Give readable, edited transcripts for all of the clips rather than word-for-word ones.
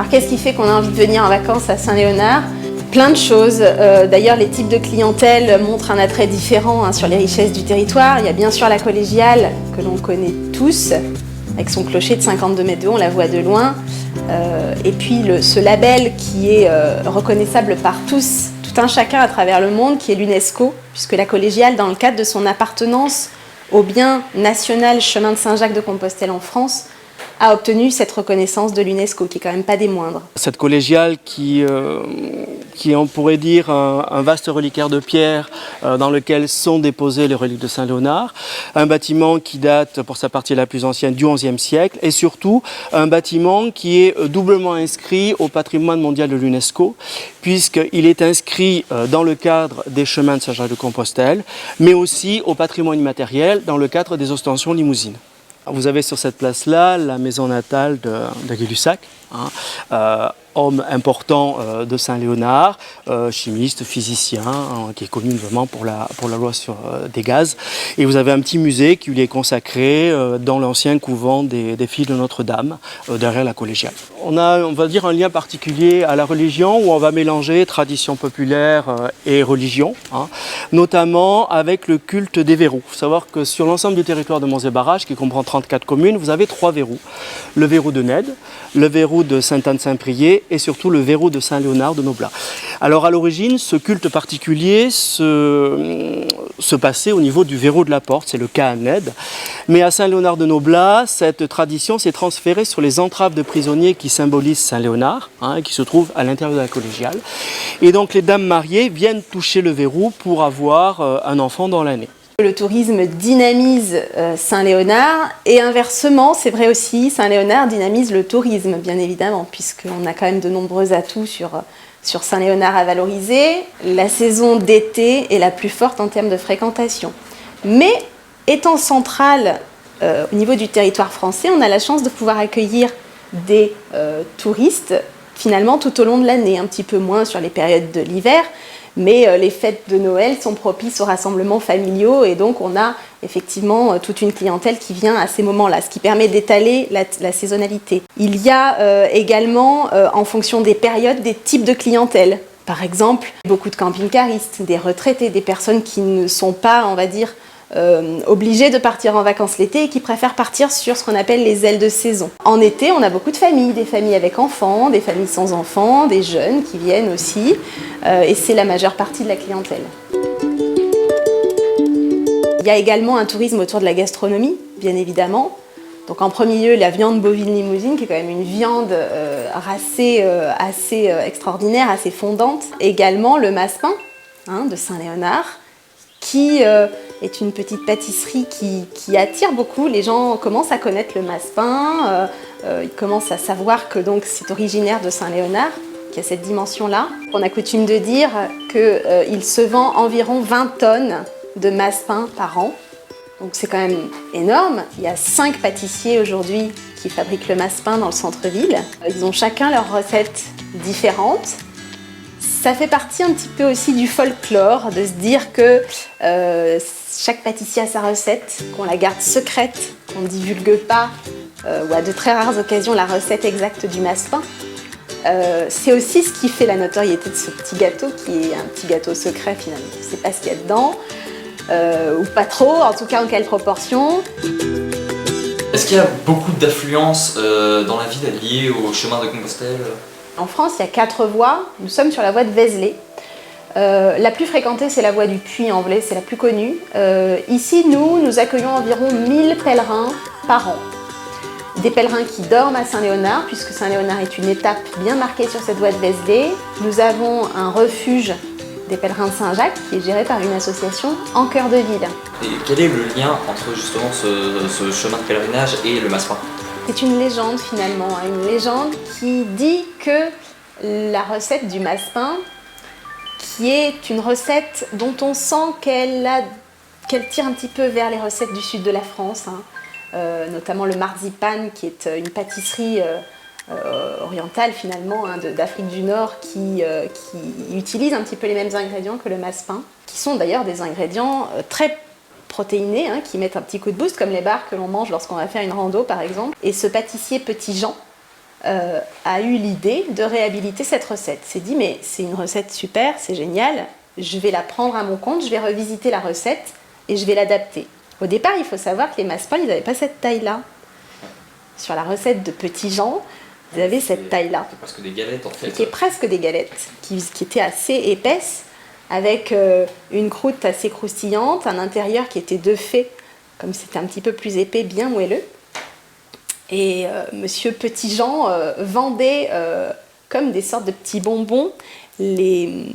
Qu'est-ce qui fait qu'on a envie de venir en vacances à Saint-Léonard? Plein de choses. D'ailleurs, les types de clientèle montrent un attrait différent sur les richesses du territoire. Il y a bien sûr la collégiale, que l'on connaît tous, avec son clocher de 52 mètres de haut, on la voit de loin. Et puis ce label qui est reconnaissable par tous, tout un chacun à travers le monde, qui est l'UNESCO, puisque la collégiale, dans le cadre de son appartenance au bien national Chemin de Saint-Jacques de Compostelle en France, a obtenu cette reconnaissance de l'UNESCO, qui est quand même pas des moindres. Cette collégiale qui on pourrait dire, un vaste reliquaire de pierre dans lequel sont déposées les reliques de Saint-Léonard, un bâtiment qui date pour sa partie la plus ancienne du XIe siècle et surtout un bâtiment qui est doublement inscrit au patrimoine mondial de l'UNESCO puisqu'il est inscrit dans le cadre des chemins de Saint-Jacques de Compostelle mais aussi au patrimoine immatériel dans le cadre des ostensions limousines. Vous avez sur cette place-là la maison natale de Gay-Lussac, homme important de Saint-Léonard, chimiste, physicien, qui est connu vraiment pour la loi sur des gaz. Et vous avez un petit musée qui lui est consacré dans l'ancien couvent des filles de Notre-Dame, derrière la collégiale. On a, on va dire, un lien particulier à la religion où on va mélanger tradition populaire et religion, notamment avec le culte des verrous. Il faut savoir que sur l'ensemble du territoire de Monts-et-Barrages, qui comprend 34 communes, vous avez 3 verrous. Le verrou de Ned, le verrou de Sainte-Anne-Saint-Priest et surtout le verrou de Saint-Léonard de Noblat. Alors à l'origine, ce culte particulier se passait au niveau du verrou de la porte, c'est le cas à Ned. Mais à Saint-Léonard de Noblat, cette tradition s'est transférée sur les entraves de prisonniers qui symbolisent Saint-Léonard, qui se trouvent à l'intérieur de la collégiale. Et donc les dames mariées viennent toucher le verrou pour avoir un enfant dans l'année. Le tourisme dynamise Saint-Léonard et inversement, c'est vrai aussi, Saint-Léonard dynamise le tourisme, bien évidemment, puisqu'on a quand même de nombreux atouts sur Saint-Léonard à valoriser. La saison d'été est la plus forte en termes de fréquentation. Mais étant centrale au niveau du territoire français, on a la chance de pouvoir accueillir des touristes finalement tout au long de l'année, un petit peu moins sur les périodes de l'hiver. Mais les fêtes de Noël sont propices aux rassemblements familiaux et donc on a effectivement toute une clientèle qui vient à ces moments-là, ce qui permet d'étaler la saisonnalité. Il y a également, en fonction des périodes, des types de clientèle. Par exemple, beaucoup de camping-caristes, des retraités, des personnes qui ne sont pas, on va dire, obligés de partir en vacances l'été et qui préfèrent partir sur ce qu'on appelle les ailes de saison. En été, on a beaucoup de familles, des familles avec enfants, des familles sans enfants, des jeunes qui viennent aussi, et c'est la majeure partie de la clientèle. Il y a également un tourisme autour de la gastronomie, bien évidemment. Donc en premier lieu, la viande bovine limousine, qui est quand même une viande assez extraordinaire, assez fondante. Également le massepain de Saint-Léonard, qui est une petite pâtisserie qui attire beaucoup. Les gens commencent à connaître le massepain, ils commencent à savoir que c'est originaire de Saint-Léonard, qui a cette dimension-là. On a coutume de dire qu'il se vend environ 20 tonnes de massepain par an. Donc c'est quand même énorme. Il y a 5 pâtissiers aujourd'hui qui fabriquent le massepain dans le centre-ville. Ils ont chacun leur recette différente. Ça fait partie un petit peu aussi du folklore, de se dire que chaque pâtissier a sa recette, qu'on la garde secrète, qu'on ne divulgue pas, ou à de très rares occasions, la recette exacte du massepain. C'est aussi ce qui fait la notoriété de ce petit gâteau, qui est un petit gâteau secret finalement. On ne sait pas ce qu'il y a dedans, ou pas trop, en tout cas en quelle proportion. Est-ce qu'il y a beaucoup d'affluence dans la ville liée au chemin de Compostelle ? En France, il y a 4 voies. Nous sommes sur la voie de Vézelay. La plus fréquentée, c'est la voie du Puy-en-Velay, c'est la plus connue. Ici, nous accueillons environ 1000 pèlerins par an. Des pèlerins qui dorment à Saint-Léonard, puisque Saint-Léonard est une étape bien marquée sur cette voie de Vézelay. Nous avons un refuge des pèlerins de Saint-Jacques qui est géré par une association en cœur de ville. Et quel est le lien entre justement ce chemin de pèlerinage et le Massepain? C'est une légende finalement, une légende qui dit que la recette du Massepain, qui est une recette dont on sent qu'elle tire un petit peu vers les recettes du sud de la France, notamment le marzipan, qui est une pâtisserie orientale finalement, d'Afrique du Nord, qui utilise un petit peu les mêmes ingrédients que le Massepain, qui sont d'ailleurs des ingrédients très protéinés, qui mettent un petit coup de boost, comme les barres que l'on mange lorsqu'on va faire une rando par exemple. Et ce pâtissier Petit Jean a eu l'idée de réhabiliter cette recette. Il s'est dit mais c'est une recette super, c'est génial, je vais la prendre à mon compte, je vais revisiter la recette et je vais l'adapter. Au départ, il faut savoir que les Massepains, ils n'avaient pas cette taille-là. Sur la recette de Petit Jean, ils avaient cette taille-là. C'est presque des galettes en fait. Qui est presque des galettes, qui étaient assez épaisses, avec une croûte assez croustillante, un intérieur qui était de fait, comme c'était un petit peu plus épais, bien moelleux. Et Monsieur Petit Jean vendait comme des sortes de petits bonbons le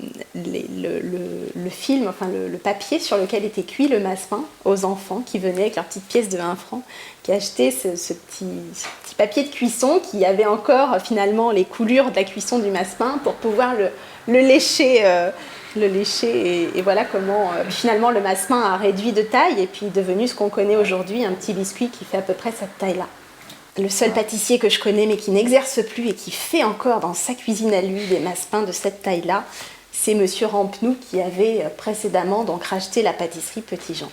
film, enfin le papier sur lequel était cuit le Massepain aux enfants qui venaient avec leurs petites pièces de 1 franc, qui achetaient ce petit papier de cuisson qui avait encore finalement les coulures de la cuisson du Massepain pour pouvoir le lécher. Et voilà comment finalement le Massepain a réduit de taille et puis est devenu ce qu'on connaît aujourd'hui, un petit biscuit qui fait à peu près cette taille-là. Le seul pâtissier que je connais mais qui n'exerce plus et qui fait encore dans sa cuisine à lui des Massepains de cette taille-là, c'est Monsieur Rampenou qui avait précédemment donc racheté la pâtisserie Petit Jean.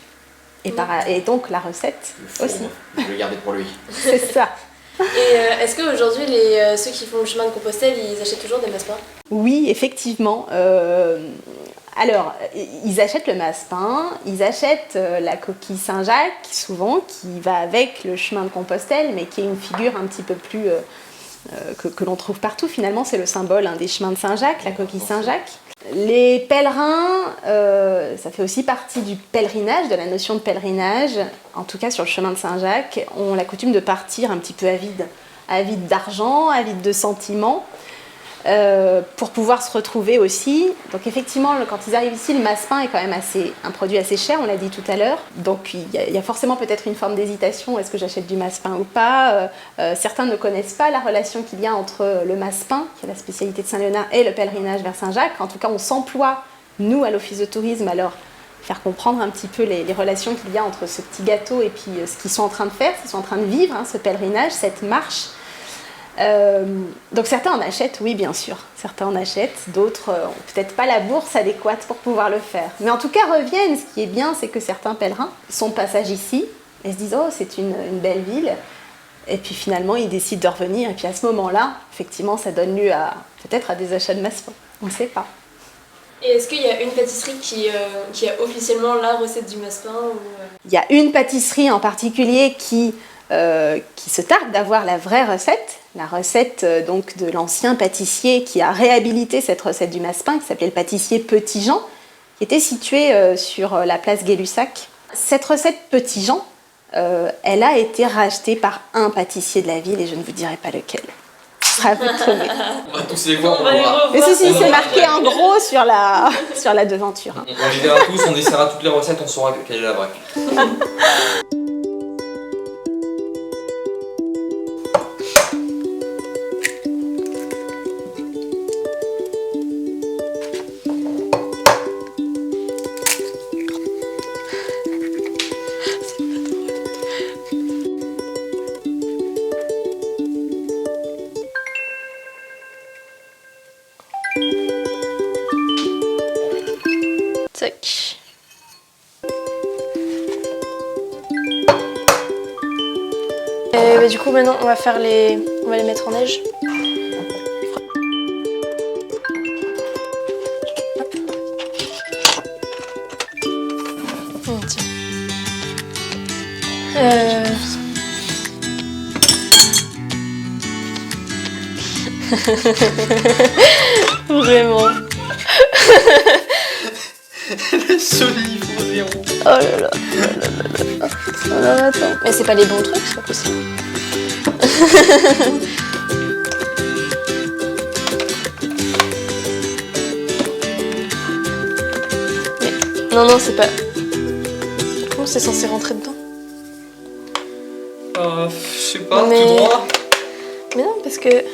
Et donc la recette aussi. Je vais le garder pour lui. C'est ça. Et est-ce qu'aujourd'hui, ceux qui font le chemin de Compostelle, ils achètent toujours des Massepains? Oui, effectivement. Alors, ils achètent le Massepain, ils achètent la coquille Saint-Jacques, souvent, qui va avec le chemin de Compostelle, mais qui est une figure un petit peu plus... que l'on trouve partout, finalement, c'est le symbole des chemins de Saint-Jacques, la coquille Saint-Jacques. Les pèlerins, ça fait aussi partie du pèlerinage, de la notion de pèlerinage, en tout cas sur le chemin de Saint-Jacques, ont la coutume de partir un petit peu avides d'argent, avides de sentiments, pour pouvoir se retrouver aussi. Donc effectivement, quand ils arrivent ici, le Massepain est quand même un produit assez cher, on l'a dit tout à l'heure. Donc il y a forcément peut-être une forme d'hésitation, est-ce que j'achète du Massepain ou pas? Certains ne connaissent pas la relation qu'il y a entre le Massepain, qui est la spécialité de Saint-Léonard, et le pèlerinage vers Saint-Jacques. En tout cas, on s'emploie, nous, à l'Office de tourisme, alors faire comprendre un petit peu les relations qu'il y a entre ce petit gâteau et puis ce qu'ils sont en train de faire, ce qu'ils sont en train de vivre, ce pèlerinage, cette marche. Donc certains en achètent, oui bien sûr, certains en achètent, d'autres n'ont peut-être pas la bourse adéquate pour pouvoir le faire. Mais en tout cas reviennent, ce qui est bien c'est que certains pèlerins sont passage ici et se disent oh c'est une belle ville et puis finalement ils décident de revenir et puis à ce moment-là, effectivement ça donne lieu peut-être à des achats de Massepain, on ne sait pas. Et est-ce qu'il y a une pâtisserie qui a officiellement la recette du Massepain Il y a une pâtisserie en particulier qui se targue d'avoir la vraie recette, la recette donc de l'ancien pâtissier qui a réhabilité cette recette du Massepain, qui s'appelait le pâtissier Petit Jean, qui était situé sur la place Gay-Lussac. Cette recette Petit Jean, elle a été rachetée par un pâtissier de la ville et je ne vous dirai pas lequel. Ce sera à vous de trouver. On va tous les voir, on va voir. Mais ceci, c'est marqué en gros sur la devanture. On les verra tous, on essaiera toutes les recettes, on saura quelle est la vraie. Tac. Du coup maintenant on va les mettre en neige. Tiens. Vraiment. Le Sony Froséon. Oh là là. Non, attends. Mais c'est pas les bons trucs, c'est pas possible. Mais... Non, c'est pas... Comment c'est censé rentrer dedans? Je sais pas, Mais- tout droit. Mais non, parce que...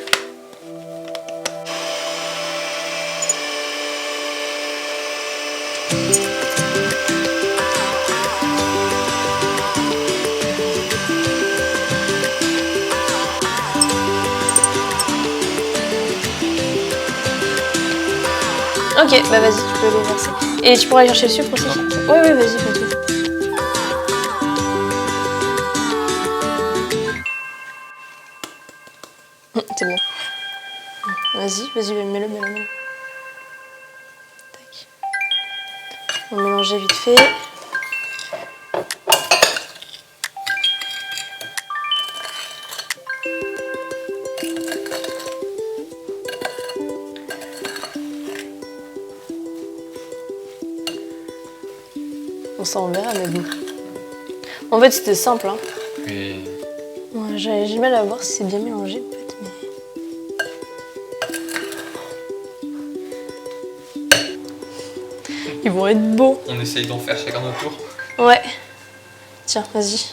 Ok, bah vas-y, tu peux les verser. Et tu pourras aller chercher le sucre aussi? Ouais, vas-y, fais tout. C'est bon. Vas-y, mets-le. Tac. On va mélanger vite fait. Bon, ça on verra, mais bon. En fait, c'était simple, hein. Oui. Ouais, j'ai du mal à voir si c'est bien mélangé, en fait, mais... Ils vont être beaux. On essaye d'en faire chacun notre tour. Ouais. Tiens, vas-y.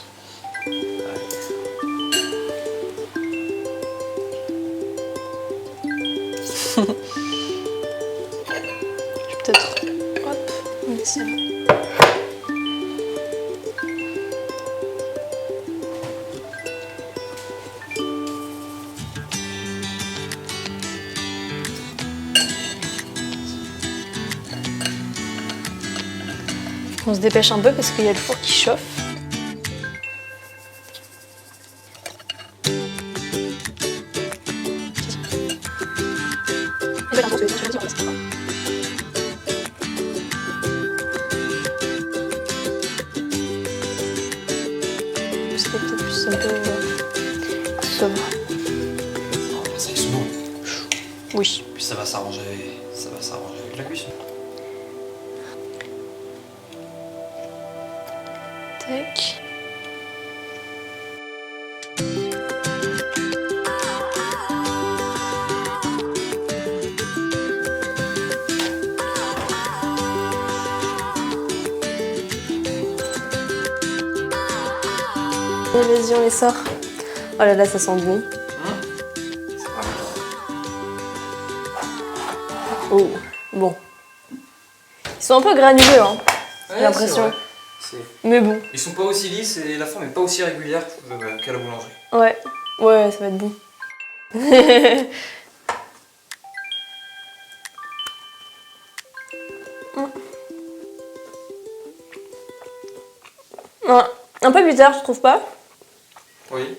Je vais peut-être... Hop, on met ça là. On se dépêche un peu parce qu'il y a le four qui chauffe. C'était peut-être plus un peu sobre. C'est souvent. Oui. Puis ça va s'arranger avec la cuisson. Tac. Vas-y, on les sort. Oh là là, ça sent bon. Oh, bon. Ils sont un peu granuleux, hein. J'ai l'impression. Mais bon. Ils sont pas aussi lisses et la forme est pas aussi régulière qu'à la boulangerie. Ouais, ça va être bon. Un peu bizarre, je trouve pas? Oui.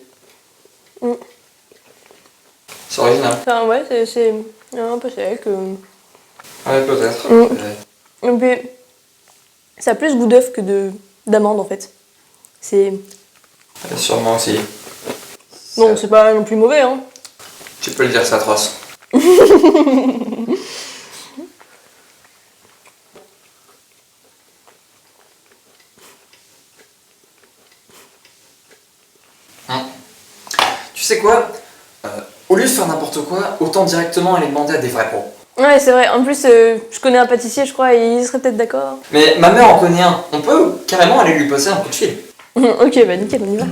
Mm. C'est original. Enfin, ouais, c'est un peu sec. Ouais, peut-être. Et puis, ça a plus goût d'œuf que d'amande en fait. C'est... Sûrement aussi. Bon, c'est pas non plus mauvais, hein. Tu peux le dire, c'est atroce. Tu sais quoi? Au lieu de faire n'importe quoi, autant directement aller demander à des vrais pros. Ouais, c'est vrai. En plus, je connais un pâtissier, je crois, et il serait peut-être d'accord. Mais ma mère en connaît un. On peut carrément aller lui passer un coup de fil. Ok, bah nickel, on y va.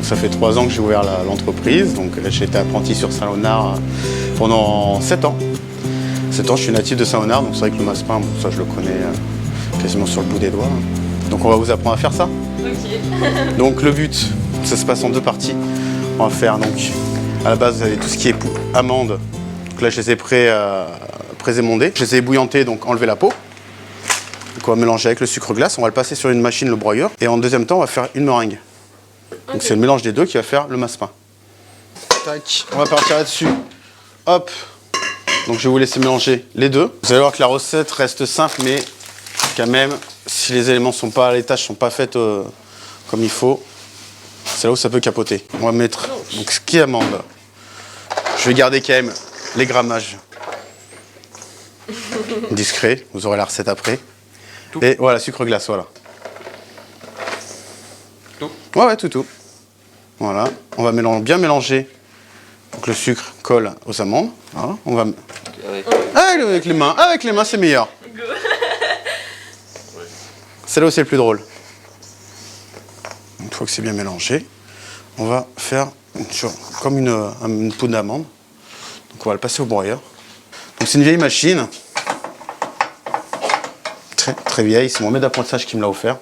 Ça fait 3 ans que j'ai ouvert l'entreprise, donc j'ai été apprenti sur Saint-Léonard pendant 7 ans. 7 ans, je suis natif de Saint-Léonard, donc c'est vrai que le massepain, bon, ça je le connais quasiment sur le bout des doigts. Donc on va vous apprendre à faire ça. Ok. Donc le but, ça se passe en 2 parties. On va faire donc, à la base vous avez tout ce qui est amandes. Donc là je les ai pré-émondées. Je les ai ébouillantés, donc enlever la peau. Donc on va mélanger avec le sucre glace, on va le passer sur une machine, le broyeur. Et en deuxième temps, on va faire une meringue. Donc c'est le mélange des deux qui va faire le massepain. Tac, on va partir là-dessus. Hop. Donc je vais vous laisser mélanger les deux. Vous allez voir que la recette reste simple, mais quand même, si les éléments sont pas, les tâches sont pas faites comme il faut, c'est là où ça peut capoter. On va mettre donc ce qui est amande. Je vais garder quand même les grammages discrets. Vous aurez la recette après. Tout. Et voilà, sucre glace, voilà. Tout. Ouais, tout. Voilà. On va bien mélanger pour que le sucre colle aux amandes. Voilà. On va avec les mains. Avec les mains, c'est meilleur. C'est là où c'est le plus drôle. Une fois que c'est bien mélangé, on va faire comme une poudre d'amande. Donc on va le passer au broyeur. Donc c'est une vieille machine. Très vieille. C'est mon maître d'apprentissage qui me l'a offert.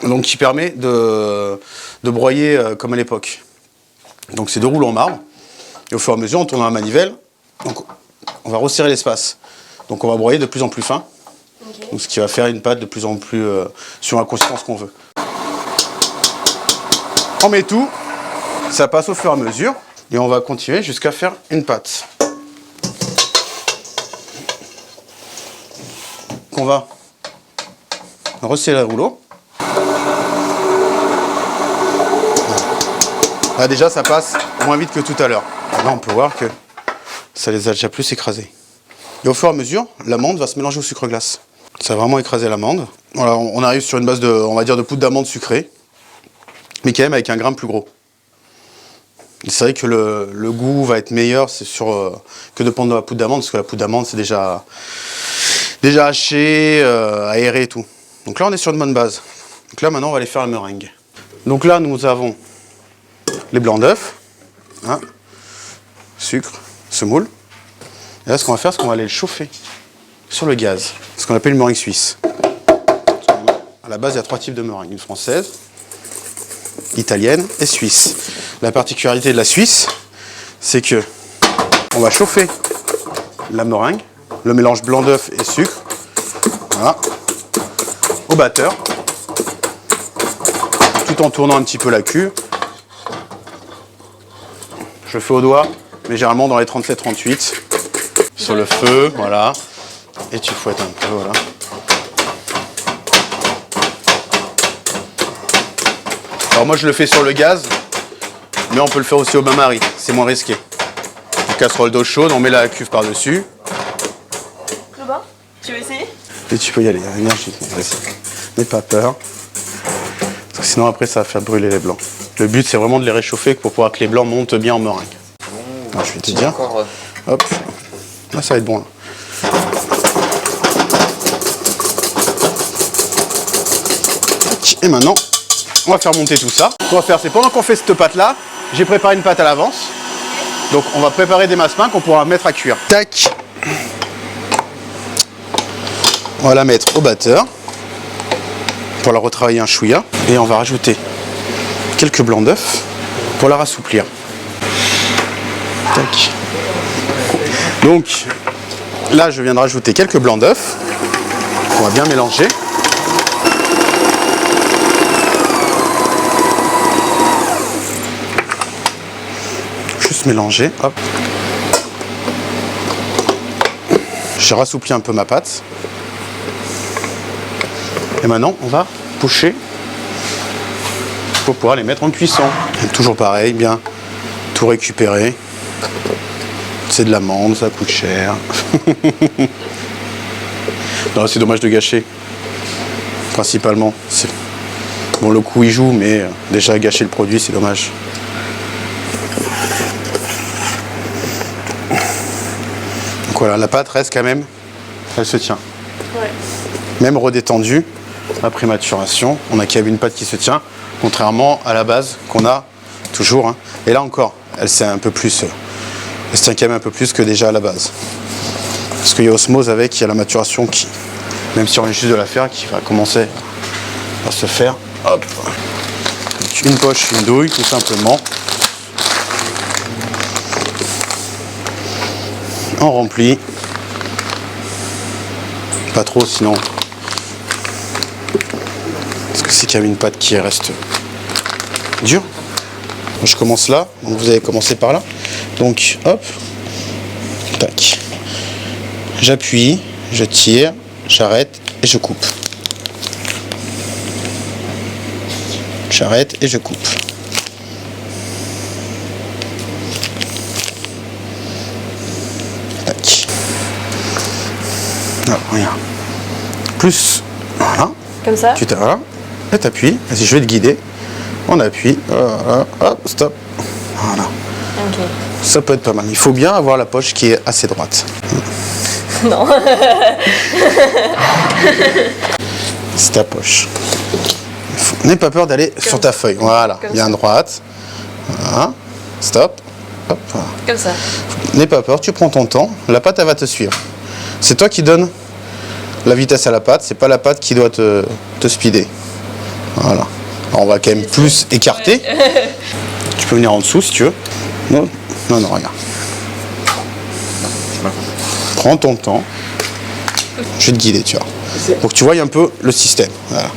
Donc qui permet de broyer comme à l'époque. Donc c'est 2 rouleaux en marbre. Et au fur et à mesure, en tournant la manivelle, donc, on va resserrer l'espace. Donc on va broyer de plus en plus fin. Okay. Donc, ce qui va faire une pâte de plus en plus sur la consistance qu'on veut. On met tout, ça passe au fur et à mesure. Et on va continuer jusqu'à faire une pâte. Donc on va resserrer le rouleau. Là déjà ça passe moins vite que tout à l'heure. Là on peut voir que ça les a déjà plus écrasés. Et au fur et à mesure, l'amande va se mélanger au sucre glace. Ça va vraiment écraser l'amande. Voilà, on arrive sur une base de, on va dire, de poudre d'amande sucrée, mais quand même avec un grain plus gros. C'est vrai que le goût va être meilleur que de prendre de la poudre d'amande, parce que la poudre d'amande c'est déjà haché, aéré et tout. Donc là on est sur une bonne base. Donc là maintenant on va aller faire la meringue. Donc là nous avons les blancs d'œufs, hein, sucre, semoule. Et là ce qu'on va faire, c'est qu'on va aller le chauffer sur le gaz. Ce qu'on appelle une meringue suisse. À la base il y a 3 types de meringues, une française, italienne et suisse. La particularité de la Suisse, c'est que on va chauffer la meringue, le mélange blanc d'œuf et sucre, voilà, au batteur, tout en tournant un petit peu la cuve. Je le fais au doigt, mais généralement dans les 37-38, sur le feu, voilà, et tu fouettes un peu, voilà. Alors moi je le fais sur le gaz, mais on peut le faire aussi au bain-marie, c'est moins risqué. Une casserole d'eau chaude, on met la cuve par-dessus. Le bain, tu veux essayer? Et tu peux y aller, énergiquement, vas-y. N'aie pas peur. Parce que sinon après ça va faire brûler les blancs. Le but c'est vraiment de les réchauffer pour pouvoir que les blancs montent bien en meringue. Alors, je vais te dire. Encore... Hop, là ça va être bon là. Et maintenant, on va faire monter tout ça. Ce qu'on va faire, c'est pendant qu'on fait cette pâte-là, j'ai préparé une pâte à l'avance. Donc on va préparer des massepains qu'on pourra mettre à cuire. Tac. On va la mettre au batteur pour la retravailler un chouïa. Et on va rajouter quelques blancs d'œufs pour la rassouplir. Tac. Donc là, je viens de rajouter quelques blancs d'œufs. On va bien mélanger. Juste mélanger, hop. J'ai rassoupli un peu ma pâte. Et maintenant, on va pocher pour pouvoir les mettre en cuisson. Et toujours pareil, bien tout récupérer. C'est de l'amande, ça coûte cher. Non, c'est dommage de gâcher. Principalement, bon, le coût y joue, mais déjà gâcher le produit, c'est dommage. Donc voilà, la pâte reste quand même, elle se tient. Ouais. Même redétendue, après maturation, on a quand même une pâte qui se tient, contrairement à la base qu'on a toujours. Hein. Et là encore, elle se tient un peu plus, elle se tient quand même un peu plus que déjà à la base. Parce qu'il y a osmose avec, il y a la maturation qui, même si on vient juste de la faire, qui va commencer à se faire. Hop. Donc une poche, une douille, tout simplement. On remplit. Pas trop, sinon que c'est qu'il y a une pâte qui reste dure. Je commence là, donc vous allez commencer par là. Donc hop, tac. J'appuie, je tire, j'arrête et je coupe. J'arrête et je coupe. Tac. Ah, regarde. Plus, voilà. Comme ça. Tu t'as, et t'appuies. Vas-y, je vais te guider. On appuie. Voilà. Hop, stop. Voilà. Ok. Ça peut être pas mal. Il faut bien avoir la poche qui est assez droite. Non. C'est ta poche. N'aie pas peur d'aller sur ta feuille. Voilà. Bien droite. Voilà. Stop. Hop. Voilà. Comme ça. N'aie pas peur, tu prends ton temps. La pâte, elle va te suivre. C'est toi qui donnes la vitesse à la pâte. C'est pas la pâte qui doit te speeder. Voilà. Alors, on va quand même plus écarter. Tu peux venir en dessous si tu veux. Non, non, non, regarde. Prends ton temps. Je vais te guider, tu vois. Pour que tu voyes un peu le système. Voilà.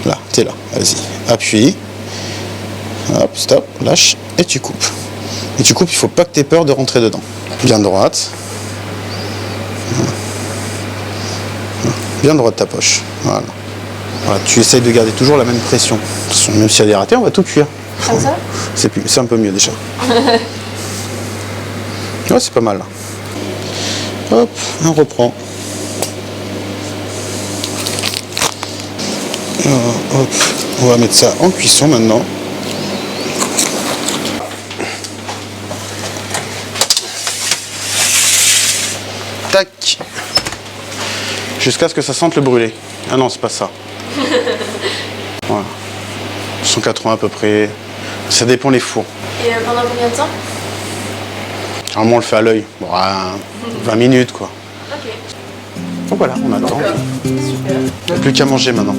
Là, t'es là. Vas-y. Appuie. Hop, stop, lâche et tu coupes. Et tu coupes, il ne faut pas que tu aies peur de rentrer dedans. Bien droite. Bien droite ta poche. Voilà. Voilà. Tu essayes de garder toujours la même pression. De toute façon, même s'il y a des ratés, on va tout cuire. Comme ça. C'est un peu mieux déjà. Ouais, c'est pas mal là. Hop, on reprend. Hop, on va mettre ça en cuisson maintenant. Tac. Jusqu'à ce que ça sente le brûlé. Ah non, c'est pas ça. Voilà. 180 à peu près. Ça dépend les fours. Et pendant combien de temps? Normalement, on le fait à l'œil. Bon, 20 minutes quoi. Ok. Donc voilà, on attend. Super. Plus qu'à manger maintenant.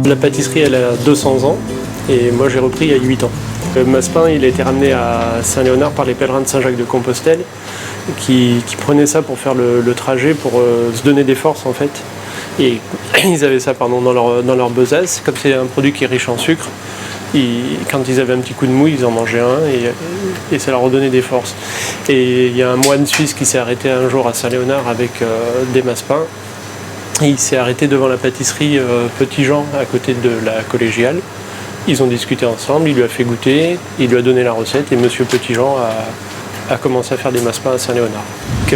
La pâtisserie, elle a 200 ans et moi j'ai repris il y a 8 ans. Le massepain, il a été ramené à Saint-Léonard par les pèlerins de Saint-Jacques-de-Compostelle qui prenaient ça pour faire le trajet, pour se donner des forces en fait. Et ils avaient ça dans leur besace. Comme c'est un produit qui est riche en sucre, quand ils avaient un petit coup de mou, ils en mangeaient un et ça leur redonnait des forces. Et il y a un moine suisse qui s'est arrêté un jour à Saint-Léonard avec des massepains. Et il s'est arrêté devant la pâtisserie Petit Jean à côté de la collégiale. Ils ont discuté ensemble, il lui a fait goûter, il lui a donné la recette et Monsieur Petit Jean a commencé à faire des massepains à Saint-Léonard.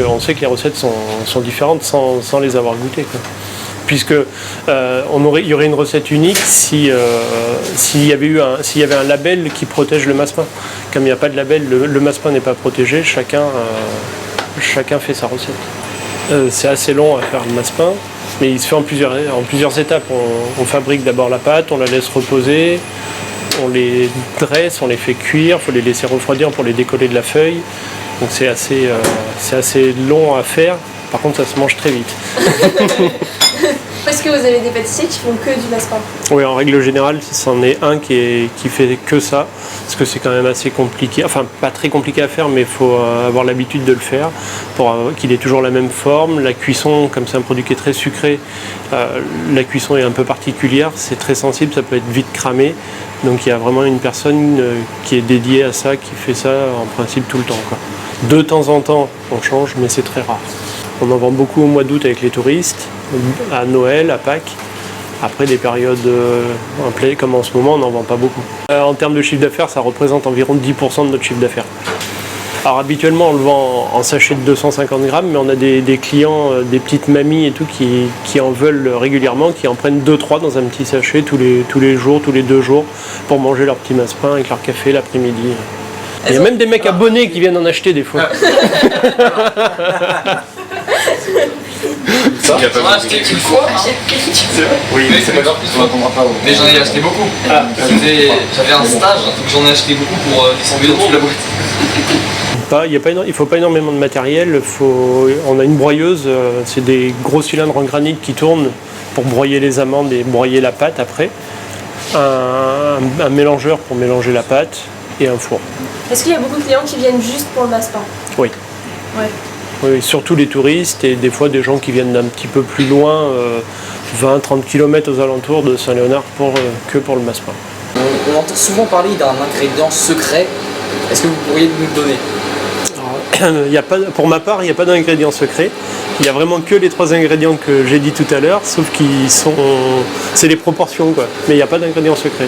On sait que les recettes sont différentes sans les avoir goûtées, quoi. Puisque il y aurait une recette unique s'il y avait un label qui protège le massepain. Comme il n'y a pas de label, le massepain n'est pas protégé, chacun fait sa recette. C'est assez long à faire le massepain, mais il se fait en plusieurs étapes. On fabrique d'abord la pâte, on la laisse reposer, on les dresse, on les fait cuire, il faut les laisser refroidir pour les décoller de la feuille. Donc c'est assez long à faire, par contre ça se mange très vite. Est-ce que vous avez des pâtissiers qui font que du massepain? Oui, en règle générale, c'en est un qui fait que ça, parce que c'est quand même assez compliqué, enfin pas très compliqué à faire, mais il faut avoir l'habitude de le faire pour qu'il ait toujours la même forme. La cuisson, comme c'est un produit qui est très sucré, la cuisson est un peu particulière, c'est très sensible, ça peut être vite cramé, donc il y a vraiment une personne qui est dédiée à ça, qui fait ça en principe tout le temps, quoi. De temps en temps, on change, mais c'est très rare. On en vend beaucoup au mois d'août avec les touristes, à Noël, à Pâques. Après des périodes comme en ce moment, on n'en vend pas beaucoup. En termes de chiffre d'affaires, ça représente environ 10% de notre chiffre d'affaires. Alors habituellement, on le vend en sachet de 250 grammes, mais on a des clients, des petites mamies et tout, qui en veulent régulièrement, qui en prennent 2-3 dans un petit sachet tous les jours, tous les 2 jours, pour manger leur petit massepain avec leur café l'après-midi. Il y a même des mecs abonnés qui viennent en acheter des fois. Ça, j'en ai acheté une fois. Oui, mais c'est pas grave, on n'entendra pas. Mais j'en ai acheté beaucoup. J'avais un stage, donc j'en ai acheté beaucoup pour distribuer dans toute la boîte. Il ne faut pas énormément de matériel. On a une broyeuse, c'est des gros cylindres en granit qui tournent pour broyer les amandes et broyer la pâte après. Un mélangeur pour mélanger la pâte et un four. Est-ce qu'il y a beaucoup de clients qui viennent juste pour le massepain? Oui. Ouais. Oui, surtout les touristes et des fois des gens qui viennent d'un petit peu plus loin, 20-30 km aux alentours de Saint-Léonard que pour le massepain. On entend souvent parler d'un ingrédient secret. Est-ce que vous pourriez nous le donner? Pour ma part, il n'y a pas d'ingrédient secret. Il n'y a vraiment que les 3 ingrédients que j'ai dit tout à l'heure, sauf c'est les proportions, quoi. Mais il n'y a pas d'ingrédient secret.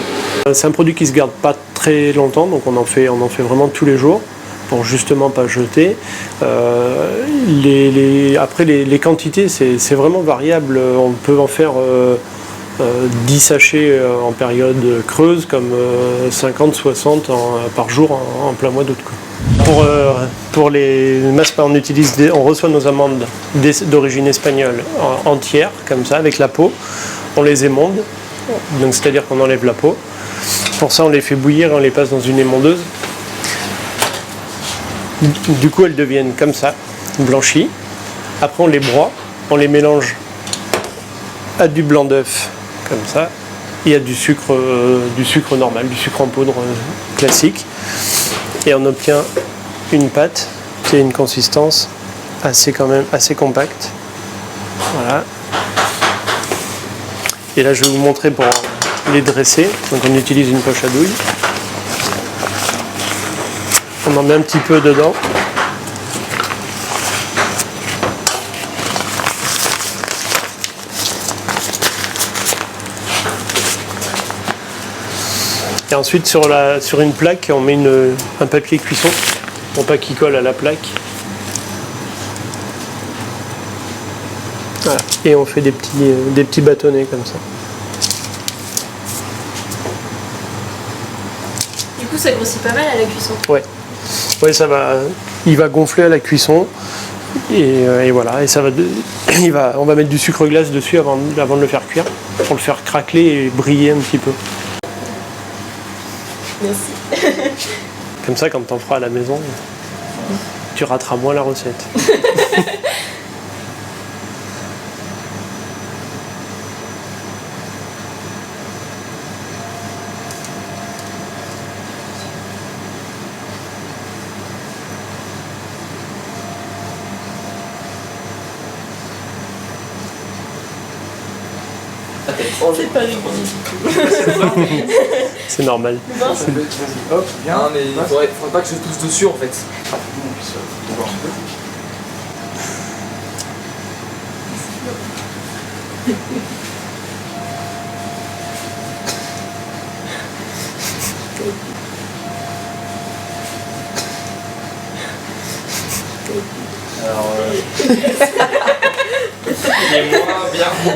C'est un produit qui ne se garde pas très longtemps, donc on en fait vraiment tous les jours pour justement pas jeter. Après, les quantités, c'est vraiment variable. On peut en faire 10 sachets en période creuse, comme 50-60 par jour en plein mois d'août. Pour les massepains, on reçoit nos amandes d'origine espagnole entières, comme ça, avec la peau. On les émonde, donc c'est-à-dire qu'on enlève la peau. Pour ça, on les fait bouillir et on les passe dans une émondeuse. Du coup, elles deviennent comme ça, blanchies. Après, on les broie, on les mélange à du blanc d'œuf, comme ça, et à du sucre normal, du sucre en poudre classique. Et on obtient une pâte qui a une consistance assez compacte. Voilà. Et là, je vais vous montrer pour les dresser. Donc, on utilise une poche à douille. On en met un petit peu dedans. Et ensuite sur une plaque, on met un papier cuisson pour pas qu'il colle à la plaque. Voilà. Et on fait des petits bâtonnets comme ça. Du coup, ça grossit pas mal à la cuisson. Ouais, il va gonfler à la cuisson et voilà. Et on va mettre du sucre glace dessus avant de le faire cuire pour le faire craqueler et briller un petit peu. Merci. Comme ça, quand t'en feras à la maison, tu rateras moins la recette. C'est pas rigolo. C'est normal. Hop, bien. Non, mais il faudrait pas que je touche dessus en fait. Alors,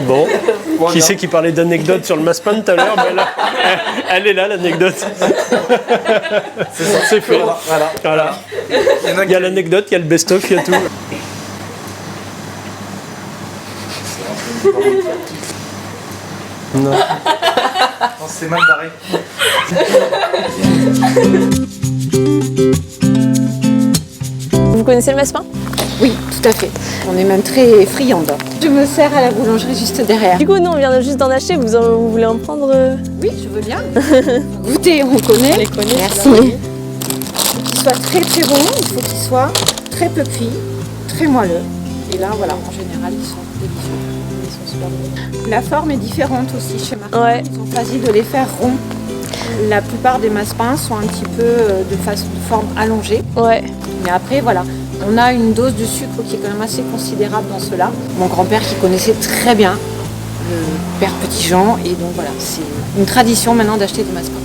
Bon, qui c'est qui parlait d'anecdote sur le massepain tout à l'heure? Ben là, elle est là, l'anecdote. C'est fait. Voilà. Il y a l'anecdote, il y a le best-of, il y a tout. Non. Non, c'est mal barré. Vous connaissez le massepain? Oui, tout à fait. On est même très friande. Je me sers à la boulangerie juste derrière. Du coup, nous, on vient juste d'en acheter. Vous voulez en prendre? Oui, je veux bien. Goûter, on connaît. On les connaît. Merci. Il faut qu'il soit très très bon, il faut qu'il soit très peu cuit, très moelleux. Et là, voilà, en général, ils sont délicieux. Ils sont super bons. La forme est différente aussi chez Martin. Ouais. Ils ont choisi de les faire ronds. La plupart des massepains sont un petit peu de forme allongée. Ouais. Mais après, voilà, on a une dose de sucre qui est quand même assez considérable dans cela. Mon grand-père qui connaissait très bien le père Petit-Jean. Et donc voilà, c'est une tradition maintenant d'acheter des massepains.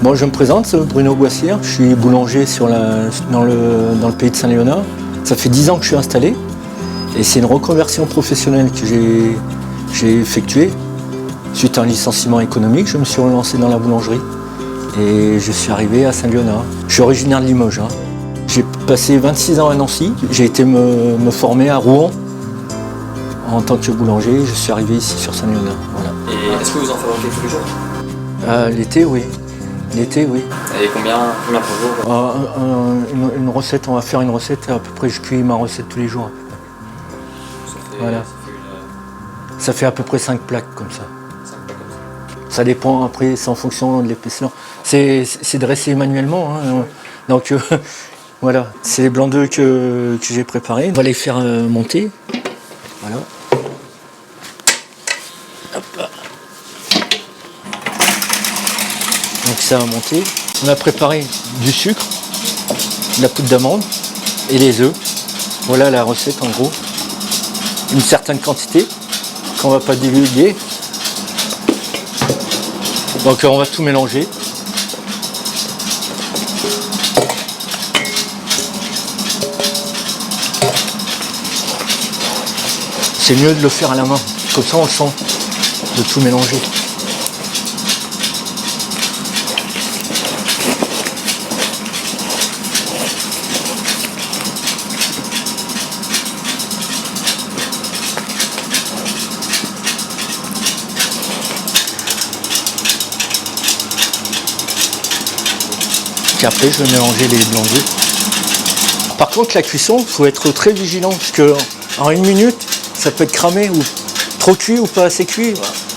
Bon, je me présente, Bruno Boissière, je suis boulanger dans le pays de Saint-Léonard. Ça fait 10 ans que je suis installé Et c'est une reconversion professionnelle que j'ai effectuée. Suite à un licenciement économique, je me suis relancé dans la boulangerie. Et je suis arrivé à Saint-Léonard. Je suis originaire de Limoges. J'ai passé 26 ans à Nancy. J'ai été me former à Rouen en tant que boulanger. Je suis arrivé ici sur Saint-Léonard. Voilà. Et est-ce que vous en fabriquez tous les jours? L'été, oui. L'été, oui. Et combien par jour? Une recette, on va faire une recette. À peu près, je cuis ma recette tous les jours. Voilà. Ça fait à peu près 5 plaques comme ça. Ça dépend après, c'est en fonction de l'épaisseur. C'est dressé manuellement. Donc voilà, c'est les blancs d'œufs que j'ai préparés. On va les faire monter. Voilà. Hop là. Donc ça a monté. On a préparé du sucre, de la poudre d'amande et les œufs. Voilà la recette en gros. Une certaine quantité qu'on ne va pas divulguer. Donc on va tout mélanger. C'est mieux de le faire à la main, comme ça on sent de tout mélanger. Et après je vais mélanger les blancs d'œufs. Par contre la cuisson, il faut être très vigilant parce que en 1 minute, ça peut être cramé ou trop cuit ou pas assez cuit.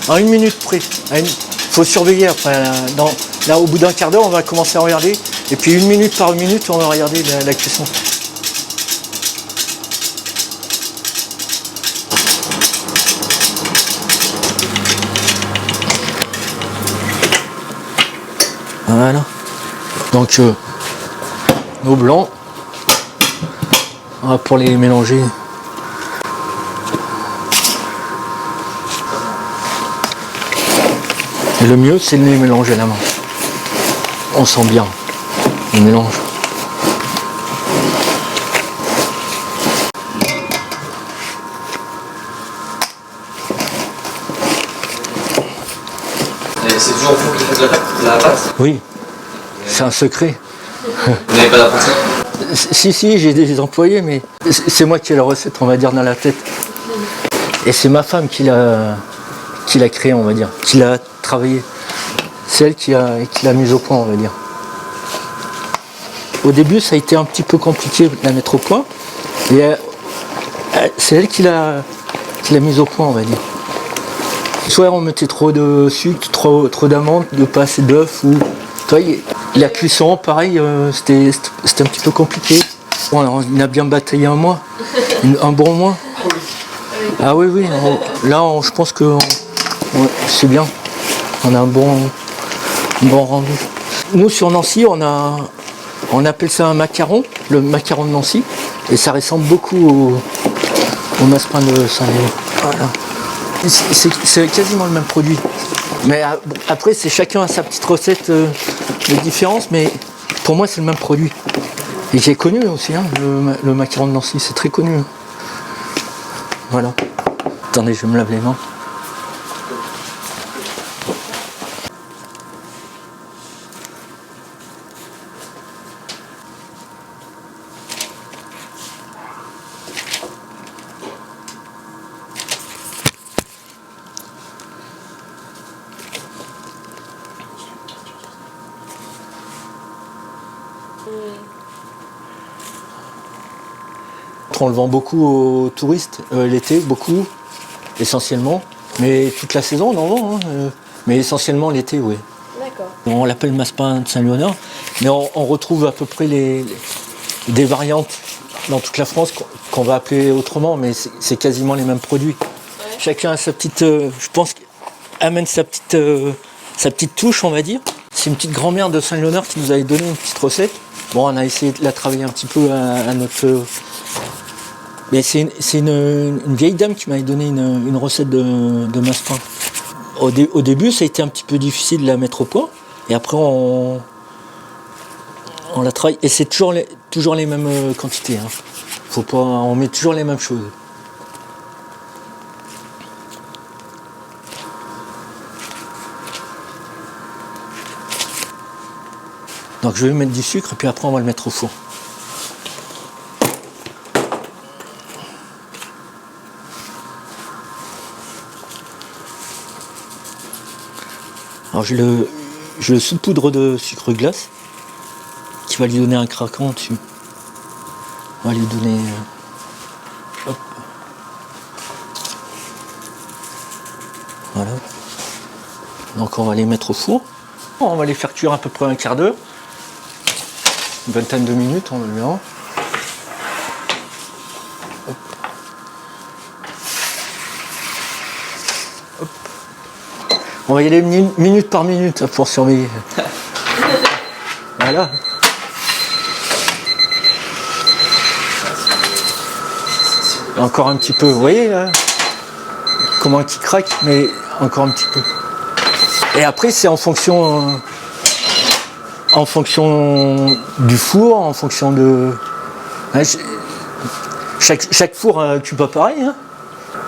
En 1 minute près. Il faut surveiller. Après, là, au bout d'un quart d'heure, on va commencer à regarder. Et puis 1 minute par 1 minute, on va regarder la cuisson. Voilà. Donc nos blancs, on va pour les mélanger. Et le mieux c'est de les mélanger à la main. On sent bien le mélange. Et c'est toujours au four que vous faites la pâte? Oui, c'est un secret. Vous n'avez pas d'apprenti? Si, j'ai des employés, mais c'est moi qui ai la recette, on va dire, dans la tête. Et c'est ma femme qui l'a créé, on va dire, qui l'a travaillé. C'est elle qui l'a mise au point, on va dire. Au début, ça a été un petit peu compliqué de la mettre au point. Et c'est elle qui l'a mise au point, on va dire. Soit on mettait trop de sucre, trop d'amandes, pas assez d'œufs, ou... La cuisson, pareil, c'était un petit peu compliqué. On a bien bataillé un mois, un bon mois. Ah oui, là je pense que c'est bien. On a un bon rendu. Nous sur Nancy, on appelle ça un macaron, le macaron de Nancy, et ça ressemble beaucoup au massepain de Saint-Léonard. Voilà. C'est quasiment le même produit. Mais après, c'est chacun a sa petite recette de différence, mais pour moi, c'est le même produit. Et j'ai connu aussi le macaron de Nancy, c'est très connu. Voilà. Attendez, je vais me laver les mains. On le vend beaucoup aux touristes, l'été, beaucoup, essentiellement. Mais toute la saison, on en vend, mais essentiellement l'été, oui. D'accord. On l'appelle massepain de Saint-Léonard, mais on retrouve à peu près des variantes dans toute la France qu'on va appeler autrement, mais c'est quasiment les mêmes produits. Ouais. Chacun a sa petite, je pense, amène sa petite touche, on va dire. C'est une petite grand-mère de Saint-Léonard qui nous avait donné une petite recette. Bon, on a essayé de la travailler un petit peu à notre... Mais c'est une vieille dame qui m'avait donné une recette de massepain. Au début, ça a été un petit peu difficile de la mettre au point. Et après, on la travaille. Et c'est toujours les mêmes quantités. Faut pas, on met toujours les mêmes choses. Donc je vais mettre du sucre et puis après on va le mettre au four. Alors je le saupoudre de sucre glace qui va lui donner un craquant dessus. On va lui donner... hop. Voilà. Donc on va les mettre au four. On va les faire cuire à peu près un quart d'heure. Une vingtaine de minutes, on le met en. Hop. Hop. On va y aller minute par minute pour surveiller. Voilà. Encore un petit peu, vous voyez là comment il craque, mais encore un petit peu. Et après c'est en fonction du four, en fonction de... Chaque four cuit pas pareil. Hein.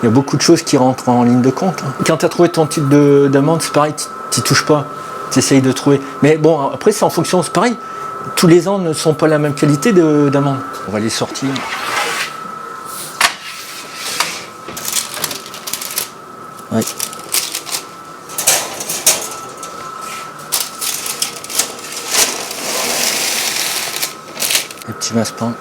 Il y a beaucoup de choses qui rentrent en ligne de compte. Hein. Quand tu as trouvé ton type d'amande, c'est pareil, tu touches pas. Tu essayes de trouver. Mais bon, après c'est en fonction, c'est pareil. Tous les ans ne sont pas la même qualité d'amande. On va les sortir. Ouais. Les petits massepains.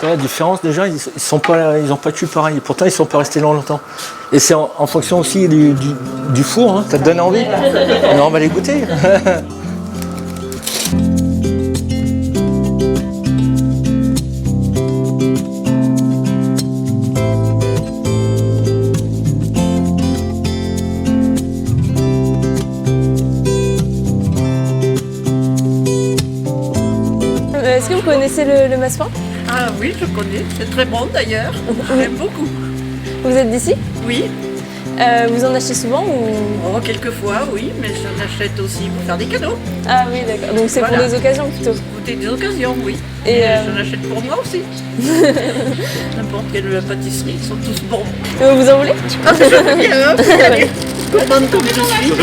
La différence déjà, ils n'ont pas cuit pareil. Et pourtant ils sont pas restés longtemps. Et c'est en fonction aussi du four. Hein. Ça te donne envie? Alors on va les goûter. Est-ce que vous connaissez le massepain? Ah oui, je connais. C'est très bon d'ailleurs. J'aime beaucoup. Vous êtes d'ici? Oui. Vous en achetez souvent ou... Oh, quelquefois, oui, mais j'en achète aussi pour faire des cadeaux. Ah oui, d'accord. Donc c'est Voilà. pour des occasions plutôt. Pour des occasions, oui. Et j'en achète pour moi aussi. N'importe quelle pâtisserie, ils sont tous bons. Vous en voulez? Ah, je veux bien, allez. Gourmande comme je suis.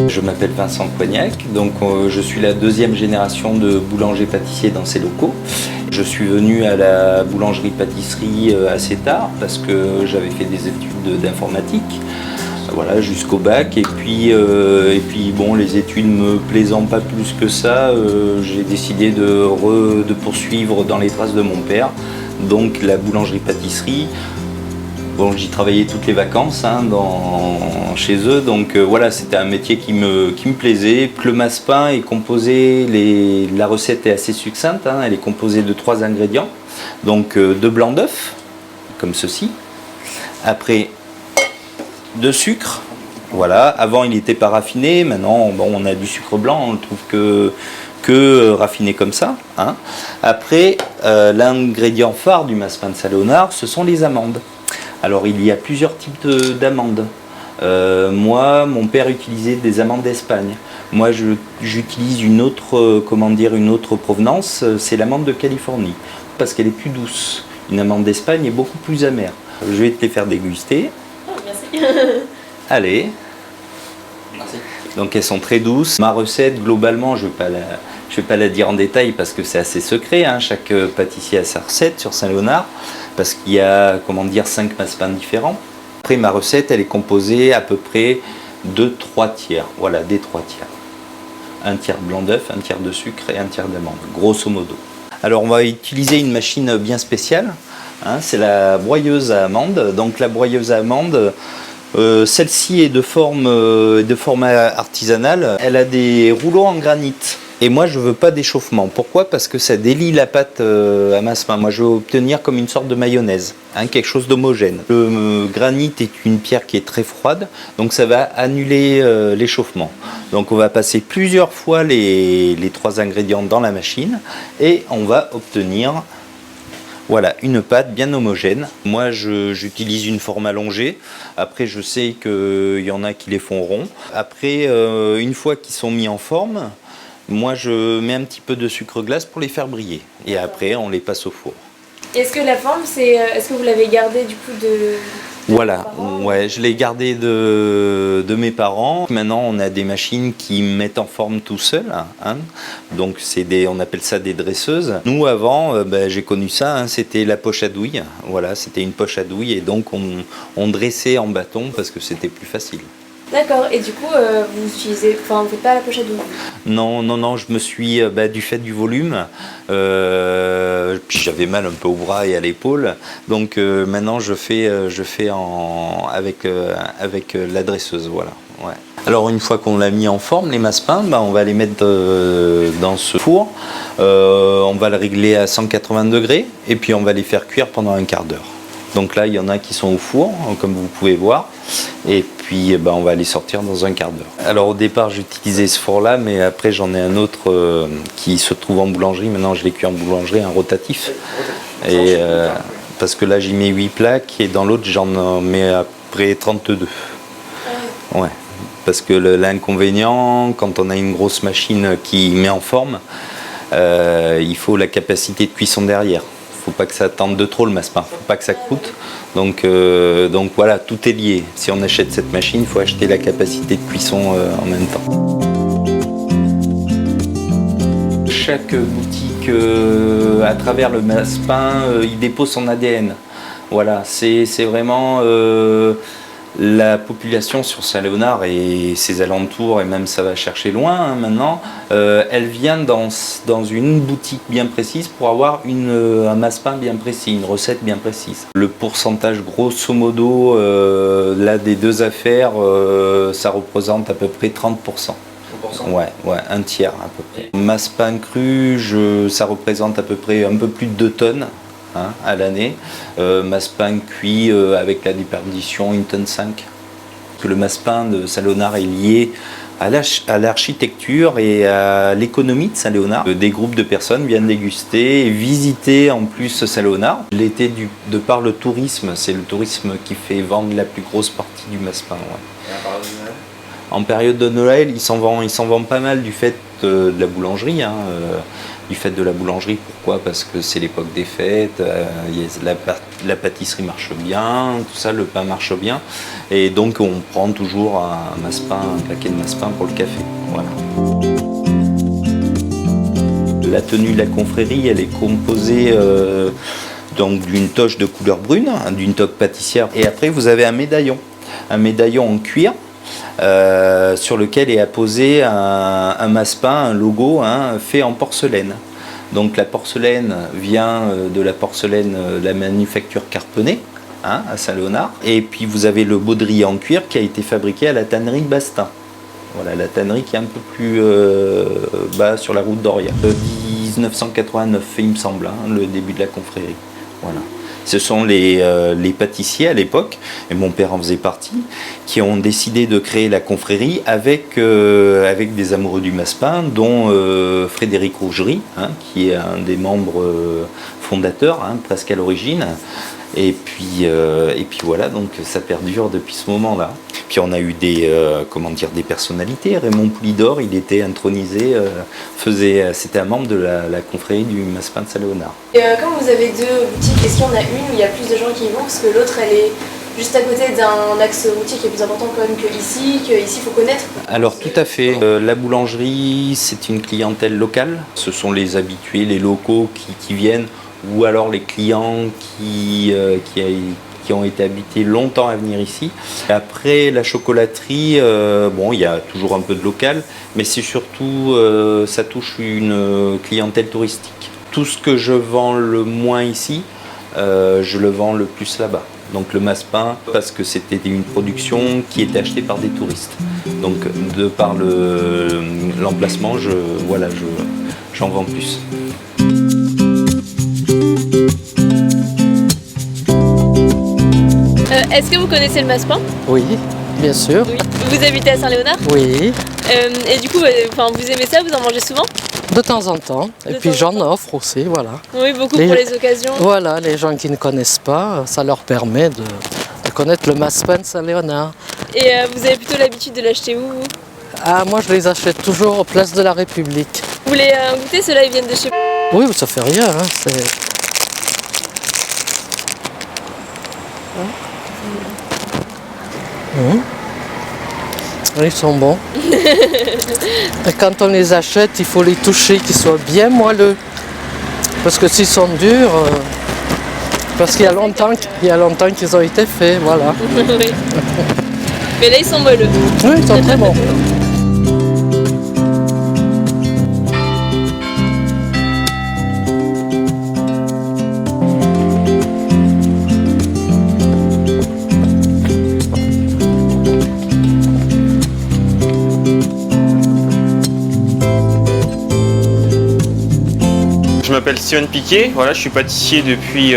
Je m'appelle Vincent Coignac, donc je suis la deuxième génération de boulanger-pâtissier dans ces locaux. Je suis venu à la boulangerie-pâtisserie assez tard parce que j'avais fait des études d'informatique, voilà, jusqu'au bac. Et puis bon, les études me plaisant pas plus que ça, j'ai décidé de poursuivre dans les traces de mon père, donc la boulangerie-pâtisserie. Bon, j'y travaillais toutes les vacances hein, chez eux, donc voilà, c'était un métier qui me plaisait. Le massepain est composé, la recette est assez succincte, hein, elle est composée de 3 ingrédients. Donc 2 blancs d'œufs, comme ceci. Après 2 sucres, voilà, avant il n'était pas raffiné, maintenant bon, on a du sucre blanc, on le trouve que raffiné comme ça. Hein. Après, l'ingrédient phare du massepain de Saint-Léonard, ce sont les amandes. Alors il y a plusieurs types d'amandes. Moi, mon père utilisait des amandes d'Espagne. Moi, j'utilise une autre provenance, c'est l'amande de Californie, parce qu'elle est plus douce. Une amande d'Espagne est beaucoup plus amère. Je vais te les faire déguster. Oh, merci. Allez. Merci. Donc elles sont très douces. Ma recette, globalement, je ne vais pas la dire en détail parce que c'est assez secret. Hein. Chaque pâtissier a sa recette sur Saint-Léonard parce qu'il y a 5 massepains différents. Après, ma recette, elle est composée à peu près de 3 tiers. Voilà, des 3 tiers. Un tiers de blanc d'œuf, un tiers de sucre et un tiers d'amande, grosso modo. Alors, on va utiliser une machine bien spéciale. Hein, c'est la broyeuse à amandes. Donc, la broyeuse à amandes, celle-ci est de forme artisanale. Elle a des rouleaux en granit. Et moi, je ne veux pas d'échauffement. Pourquoi? Parce que ça délie la pâte à massepain. Moi, je veux obtenir comme une sorte de mayonnaise, hein, quelque chose d'homogène. Le granit est une pierre qui est très froide, donc ça va annuler l'échauffement. Donc on va passer plusieurs fois les 3 ingrédients dans la machine et on va obtenir voilà, une pâte bien homogène. Moi, j'utilise une forme allongée. Après, je sais qu'il y en a qui les font ronds. Après, une fois qu'ils sont mis en forme, Moi, je mets un petit peu de sucre glace pour les faire briller. Et après, on les passe au four. Est-ce que la forme, est-ce que vous l'avez gardée du coup de Voilà, ouais, je l'ai gardé de mes parents. Maintenant, on a des machines qui mettent en forme tout seul, hein. Donc on appelle ça des dresseuses. Nous, avant, j'ai connu ça, hein, c'était la poche à douille. Voilà, c'était une poche à douille et donc on dressait en bâton parce que c'était plus facile. D'accord, et du coup, vous faites pas la poche à douille? Non, je me suis, du fait du volume, puis j'avais mal un peu au bras et à l'épaule, donc maintenant je fais avec la dresseuse, voilà. Ouais. Alors une fois qu'on l'a mis en forme, les massepains, on va les mettre dans ce four, on va le régler à 180 degrés, et puis on va les faire cuire pendant un quart d'heure. Donc là, il y en a qui sont au four, comme vous pouvez voir, et puis on va les sortir dans un quart d'heure. Alors au départ, j'utilisais ce four-là, mais après j'en ai un autre qui se trouve en boulangerie. Maintenant, je l'ai cuit en boulangerie, un rotatif. Et, parce que là, j'y mets 8 plaques, et dans l'autre, j'en mets à près 32. Ouais. Parce que l'inconvénient, quand on a une grosse machine qui met en forme, il faut la capacité de cuisson derrière. Faut pas que ça tende de trop le massepain, faut pas que ça croûte. Donc voilà, tout est lié. Si on achète cette machine, il faut acheter la capacité de cuisson en même temps. Chaque boutique, à travers le massepain, il dépose son ADN. Voilà, c'est vraiment la population sur Saint-Léonard et ses alentours, et même ça va chercher loin hein, maintenant, elle vient dans une boutique bien précise pour avoir un massepain bien précis, une recette bien précise. Le pourcentage grosso modo là, des deux affaires, ça représente à peu près 30%. Ouais, un tiers à peu près. Massepain cru, ça représente à peu près un peu plus de 2 tonnes. Hein, à l'année, massepain cuit avec la déperdition 1,5 tonne. Le massepain de Saint-Léonard est lié à l'architecture et à l'économie de Saint-Léonard. Des groupes de personnes viennent déguster et visiter en plus Saint-Léonard. L'été, de par le tourisme, c'est le tourisme qui fait vendre la plus grosse partie du massepain. Ouais. En période de Noël, il s'en vend pas mal du fait de la boulangerie. Hein, du fait de la boulangerie, pourquoi? Parce que c'est l'époque des fêtes, la pâtisserie marche bien, tout ça, le pain marche bien. Et donc on prend toujours un paquet de massepain pour le café. Voilà. La tenue de la confrérie, elle est composée donc d'une toche de couleur brune, d'une toque pâtissière. Et après vous avez un médaillon en cuir. Sur lequel est apposé un massepain, un logo hein, fait en porcelaine. Donc la porcelaine vient de la porcelaine de la manufacture Carpenay hein, à Saint-Léonard. Et puis vous avez le baudrier en cuir qui a été fabriqué à la tannerie Bastin. Voilà, la tannerie qui est un peu plus bas sur la route d'Oria. 1989, il me semble, hein, le début de la confrérie. Voilà. Ce sont les pâtissiers à l'époque, et mon père en faisait partie, qui ont décidé de créer la confrérie avec des amoureux du massepain, dont Frédéric Rougerie, hein, qui est un des membres fondateurs, hein, presque à l'origine. Et puis voilà, donc ça perdure depuis ce moment-là. Puis on a eu des personnalités. Raymond Poulidor, il était intronisé, c'était un membre de la confrérie du massepain de Saint-Léonard. Et quand vous avez deux boutiques, est-ce qu'il y en a une où il y a plus de gens qui y vont parce que l'autre elle est juste à côté d'un axe routier qui est plus important quand même qu'ici il faut connaître? Alors tout à fait. La boulangerie, c'est une clientèle locale. Ce sont les habitués, les locaux qui viennent, ou alors les clients qui ont été habités longtemps à venir ici. Après la chocolaterie, il y a toujours un peu de local, mais c'est surtout, ça touche une clientèle touristique. Tout ce que je vends le moins ici, je le vends le plus là-bas. Donc le massepain, parce que c'était une production qui était achetée par des touristes. Donc de par l'emplacement, j'en vends plus. Est-ce que vous connaissez le massepain? Oui, bien sûr. Oui. Vous habitez à Saint-Léonard? Oui. Et du coup, vous aimez ça? Vous en mangez souvent? De temps en temps. Et puis j'en offre aussi, voilà. Oui, beaucoup pour les occasions. Voilà, les gens qui ne connaissent pas, ça leur permet de connaître le massepain de Saint-Léonard. Et vous avez plutôt l'habitude de l'acheter où? Ah, moi je les achète toujours aux places de la République. Vous voulez goûter? Ceux-là, ils viennent de chez vous. Oui, ça fait rien. Hein, Ils sont bons. Et quand on les achète, il faut les toucher, qu'ils soient bien moelleux. Parce que s'ils sont durs, parce qu'il y a longtemps qu'ils ont été faits, voilà. Oui. Mais là, ils sont moelleux. Oui, ils sont très bons. Je m'appelle Steven Piquet, voilà, je suis pâtissier depuis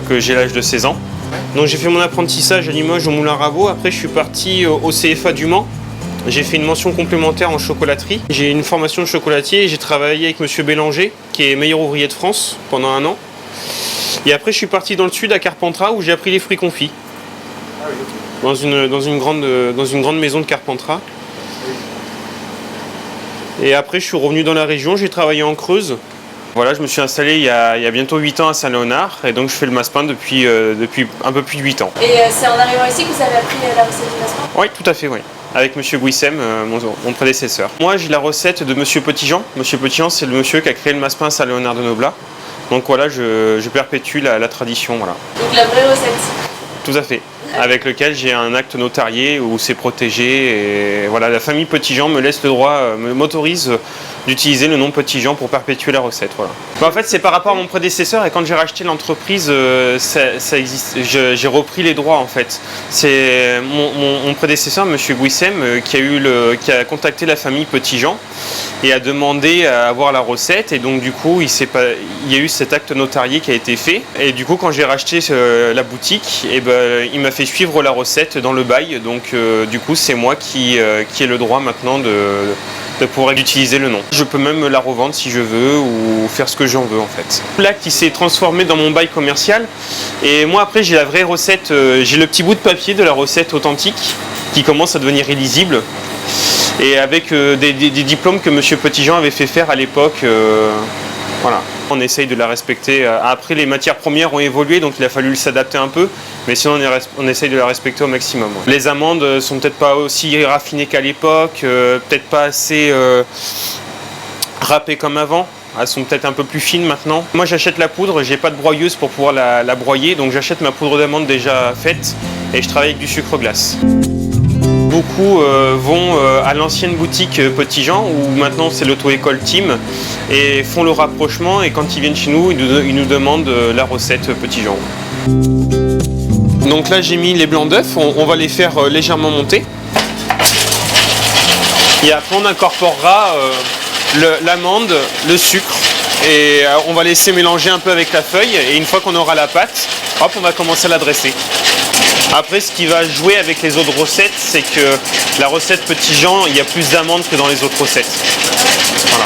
que j'ai l'âge de 16 ans. Donc j'ai fait mon apprentissage à Limoges au Moulin Ravaux, après je suis parti au CFA du Mans. J'ai fait une mention complémentaire en chocolaterie. J'ai une formation de chocolatier et j'ai travaillé avec Monsieur Bélanger, qui est meilleur ouvrier de France pendant 1 an. Et après je suis parti dans le sud à Carpentras où j'ai appris les fruits confits. Dans une grande maison de Carpentras. Et après je suis revenu dans la région, j'ai travaillé en Creuse. Voilà, je me suis installé il y a bientôt 8 ans à Saint-Léonard et donc je fais le massepain depuis un peu plus de 8 ans. Et c'est en arrivant ici que vous avez appris la recette du massepain? Oui, tout à fait, oui. Avec Monsieur Guissem, mon prédécesseur. Moi, j'ai la recette de Monsieur Petitjean. Monsieur Petitjean, c'est le monsieur qui a créé le massepain à Saint-Léonard de Noblat. Donc voilà, je perpétue la tradition. Voilà. Donc la vraie recette? Tout à fait. Avec lequel j'ai un acte notarié où c'est protégé. Et voilà, la famille Petitjean me laisse le droit, m'autorise d'utiliser le nom Petitjean pour perpétuer la recette. Voilà. En fait, c'est par rapport à mon prédécesseur et quand j'ai racheté l'entreprise, ça existe. J'ai repris les droits en fait. C'est mon prédécesseur, Monsieur Guissem, qui a contacté la famille Petitjean et a demandé à avoir la recette. Et donc du coup, il y a eu cet acte notarié qui a été fait. Et du coup, quand j'ai racheté la boutique, il m'a fait suivre la recette dans le bail. Donc du coup, c'est moi qui ai le droit maintenant de pouvoir utiliser le nom. Je peux même la revendre si je veux ou faire ce que j'en veux en fait. L'acte il s'est transformé dans mon bail commercial et moi après j'ai la vraie recette, j'ai le petit bout de papier de la recette authentique qui commence à devenir illisible et avec des diplômes que Monsieur Petitjean avait fait faire à l'époque. Voilà. On essaye de la respecter. Après, les matières premières ont évolué, donc il a fallu s'adapter un peu. Mais sinon, on essaye de la respecter au maximum. Les amandes sont peut-être pas aussi raffinées qu'à l'époque, peut-être pas assez râpées comme avant. Elles sont peut-être un peu plus fines maintenant. Moi, j'achète la poudre. J'ai pas de broyeuse pour pouvoir la broyer, donc j'achète ma poudre d'amande déjà faite et je travaille avec du sucre glace. Beaucoup vont à l'ancienne boutique Petitjean où maintenant c'est l'auto-école Team et font le rapprochement et quand ils viennent chez nous, ils nous demandent la recette Petitjean. Donc là j'ai mis les blancs d'œufs, on va les faire légèrement monter. Et après on incorporera l'amande, le sucre et on va laisser mélanger un peu avec la feuille et une fois qu'on aura la pâte, hop, on va commencer à la dresser. Après, ce qui va jouer avec les autres recettes, c'est que la recette Petitjean, il y a plus d'amandes que dans les autres recettes. Voilà.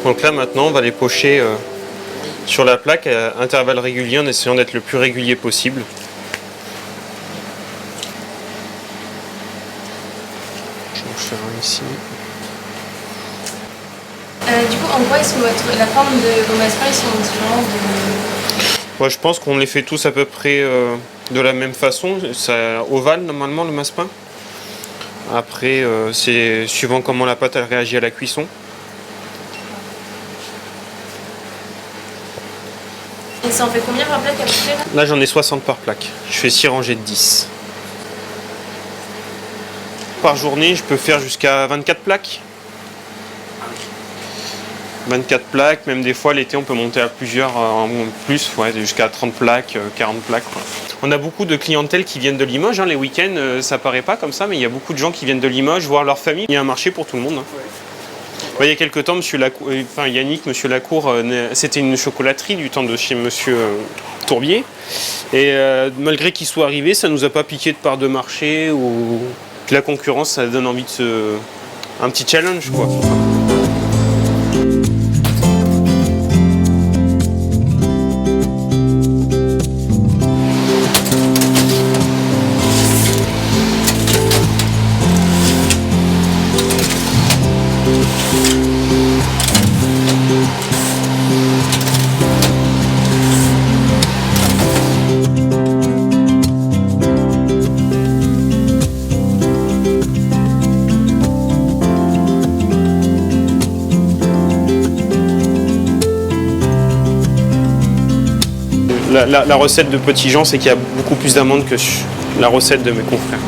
Donc là maintenant on va les pocher sur la plaque à intervalles réguliers en essayant d'être le plus régulier possible. faire un ici. Du coup, en quoi est-ce que la forme de vos massepains ils sont différents de... Ouais, je pense qu'on les fait tous à peu près de la même façon. C'est ovale normalement le massepain. Après, c'est suivant comment la pâte elle réagit à la cuisson. Et ça en fait combien par plaque à peu près là? Là j'en ai 60 par plaque. Je fais 6 rangées de 10. Par journée, je peux faire jusqu'à 24 plaques. 24 plaques, même des fois l'été on peut monter à plusieurs, en plus, ouais, jusqu'à 30 plaques, 40 plaques. Quoi. On a beaucoup de clientèle qui viennent de Limoges, hein, les week-ends, ça paraît pas comme ça, mais il y a beaucoup de gens qui viennent de Limoges voir leur famille. Il y a un marché pour tout le monde. Hein. Ouais. Il y a quelques temps, Yannick, Monsieur Lacour, c'était une chocolaterie du temps de chez Monsieur Tourbier. Et malgré qu'il soit arrivé, ça nous a pas piqué de part de marché. Ou... Puis la concurrence, ça donne envie de un petit challenge, quoi. La recette de Petit Jean, c'est qu'il y a beaucoup plus d'amandes que la recette de mes confrères.